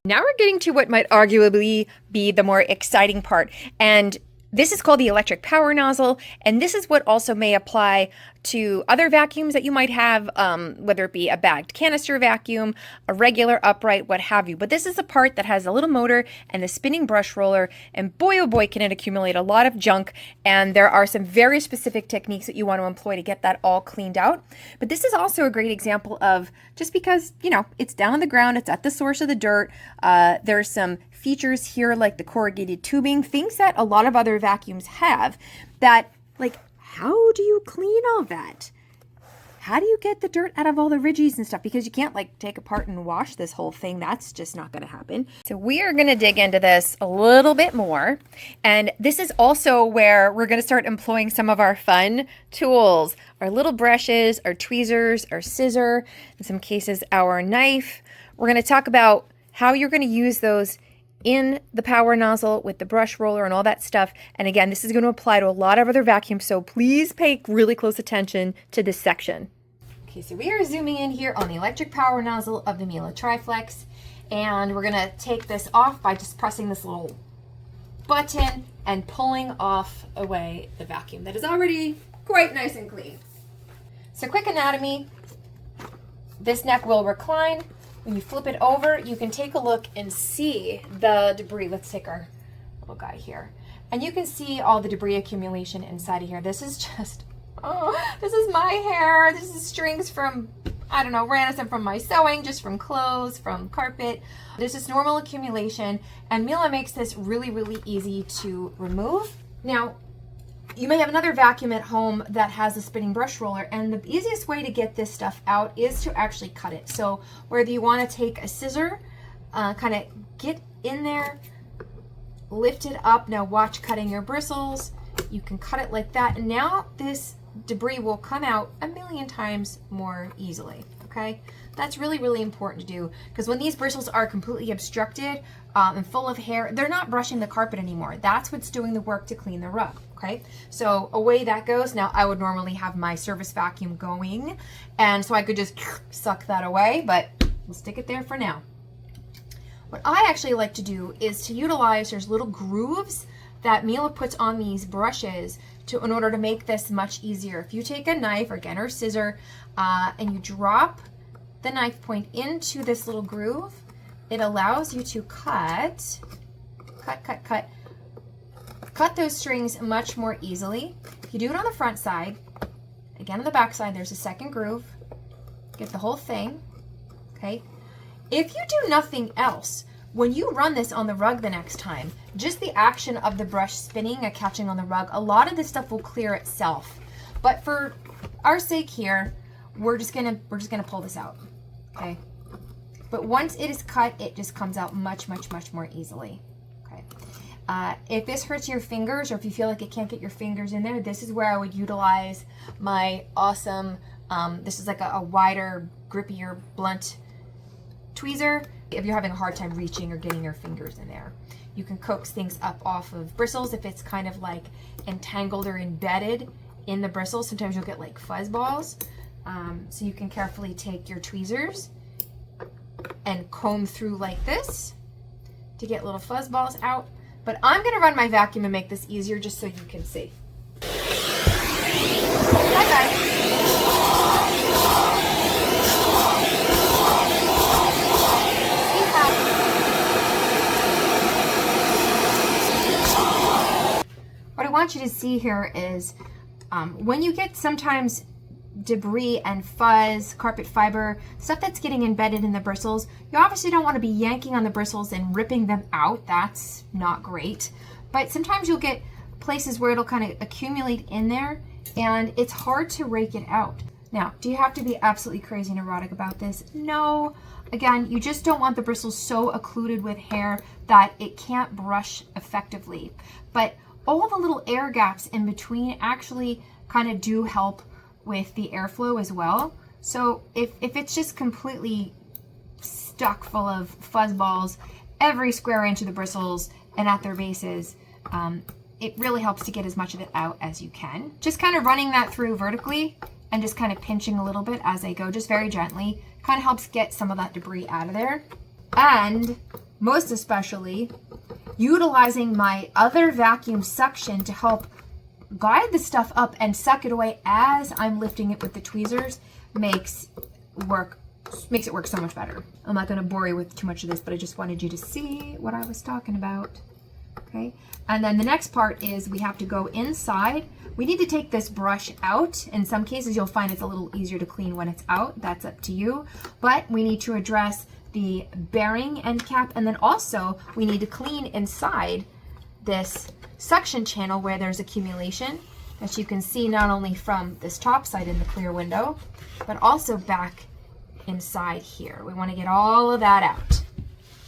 Now we're getting to what might arguably be the more exciting part, and this is called the electric power nozzle, and this is what also may apply to other vacuums that you might have, whether it be a bagged canister vacuum, a regular upright, what have you. But this is a part that has a little motor and the spinning brush roller, and boy oh boy can it accumulate a lot of junk, and there are some very specific techniques that you want to employ to get that all cleaned out. But this is also a great example of, just because, you know, it's down on the ground, it's at the source of the dirt, there's some features here like the corrugated tubing, things that a lot of other vacuums have, that, like, how do you clean all that? How do you get the dirt out of all the ridges and stuff? Because you can't, like, take apart and wash this whole thing. That's just not going to happen. So we are going to dig into this a little bit more. And this is also where we're going to start employing some of our fun tools. Our little brushes, our tweezers, our scissor, in some cases our knife. We're going to talk about how you're going to use those in the power nozzle with the brush roller and all that stuff. And again, this is going to apply to a lot of other vacuums, so please pay really close attention to this section. Okay, so we are zooming in here on the electric power nozzle of the Miele Triflex, and we're going to take this off by just pressing this little button and pulling off away the vacuum that is already quite nice and clean. So quick anatomy, this neck will recline. When you flip it over, you can take a look and see the debris. Let's take our little guy here. And you can see all the debris accumulation inside of here. This is just, oh, this is my hair. This is strings from, I don't know, random from my sewing, just from clothes, from carpet. This is normal accumulation, and Miele makes this really, really easy to remove. Now, you may have another vacuum at home that has a spinning brush roller, and the easiest way to get this stuff out is to actually cut it. So whether you want to take a scissor, kind of get in there, lift it up. Now watch cutting your bristles. You can cut it like that, and now this debris will come out a million times more easily. Okay, that's really, really important to do, because when these bristles are completely obstructed and full of hair, they're not brushing the carpet anymore. That's what's doing the work to clean the rug. Okay, so away that goes. Now I would normally have my service vacuum going, and so I could just suck that away, but we'll stick it there for now. What I actually like to do is to utilize, there's little grooves that Miele puts on these brushes in order to make this much easier. If you take a knife, or again, or scissor, and you drop the knife point into this little groove, it allows you to cut those strings much more easily. If you do it on the front side, again on the back side, there's a second groove. Get the whole thing, okay? If you do nothing else, when you run this on the rug the next time, just the action of the brush spinning and catching on the rug, a lot of this stuff will clear itself. But for our sake here, we're just gonna pull this out, okay? But once it is cut, it just comes out much, much, much more easily. Okay. If this hurts your fingers, or if you feel like it can't get your fingers in there, this is where I would utilize my awesome, this is like a wider, grippier, blunt tweezer. If you're having a hard time reaching or getting your fingers in there, you can coax things up off of bristles. If it's kind of like entangled or embedded in the bristles, sometimes you'll get like fuzz balls. So you can carefully take your tweezers and comb through like this to get little fuzz balls out. But I'm gonna run my vacuum and make this easier just so you can see. Bye bye. What I want you to see here is when you get sometimes debris and fuzz, carpet fiber, stuff that's getting embedded in the bristles, you obviously don't want to be yanking on the bristles and ripping them out. That's not great. But sometimes you'll get places where it'll kind of accumulate in there, and it's hard to rake it out. Now, do you have to be absolutely crazy neurotic about this? No. Again, you just don't want the bristles so occluded with hair that it can't brush effectively. But all the little air gaps in between actually kind of do help with the airflow as well. So if it's just completely stuck full of fuzz balls every square inch of the bristles and at their bases, it really helps to get as much of it out as you can. Just kind of running that through vertically and just kind of pinching a little bit as I go, just very gently, kind of helps get some of that debris out of there. And most especially utilizing my other vacuum suction to help guide the stuff up and suck it away as I'm lifting it with the tweezers makes it work so much better. I'm not going to bore you with too much of this, but I just wanted you to see what I was talking about. Okay, and then the next part is we have to go inside. We need to take this brush out. In some cases, you'll find it's a little easier to clean when it's out. That's up to you. But we need to address the bearing end cap, and then also we need to clean inside this suction channel where there's accumulation, as you can see not only from this top side in the clear window, but also back inside here. We want to get all of that out.